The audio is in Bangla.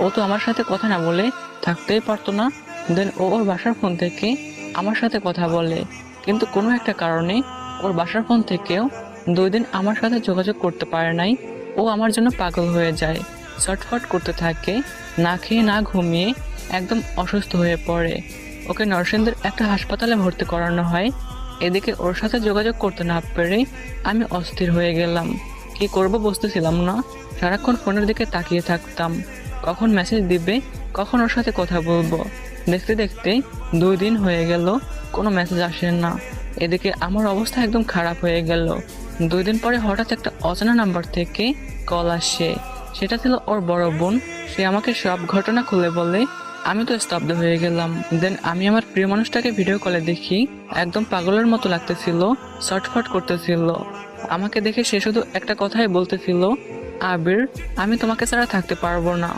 ও তো আমার সাথে কথা না বলে থাকতেই পারতো না। দেন ও ওর বাসার ফোন থেকে আমার সাথে কথা বলে, কিন্তু কোনো একটা কারণে ওর বাসার ফোন থেকেও 2 দিন আমার সাথে যোগাযোগ করতে পারে নাই। ও আমার জন্য পাগল হয়ে যায়, ছটফট করতে থাকে, না খেয়ে না ঘুমিয়ে একদম অসুস্থ হয়ে পড়ে। ওকে নরসিংদীর একটা হাসপাতালে ভর্তি করানো হয়। এদিকে ওর সাথে যোগাযোগ করতে না পেরে আমি অস্থির হয়ে গেলাম। কি করব বুঝতেছিলাম না। সারাক্ষণ ফোনের দিকে তাকিয়ে থাকতাম, কখন মেসেজ দিবে, কখন ওর সাথে কথা বলবো। দেখতে দেখতে 2 দিন হয়ে গেল, কোনো মেসেজ আসে না। এদিকে আমার অবস্থা একদম খারাপ হয়ে গেল। 2 দিন পরে হঠাৎ একটা অজানা নাম্বার থেকে কল আসে। সেটা ছিল ওর বড় বোন। সে আমাকে সব ঘটনা খুলে বলে। আমি তো স্তব্ধ হয়ে গেলাম। দেন আমি আমার প্রিয় মানুষটাকে ভিডিও কলে দেখি, একদম পাগলের মতো লাগতেছিল, ছটফট করতেছিল। আমাকে দেখে সে শুধু একটা কথাই বলতেছিল, আবির, আমি তোমাকে ছাড়া থাকতে পারবো না।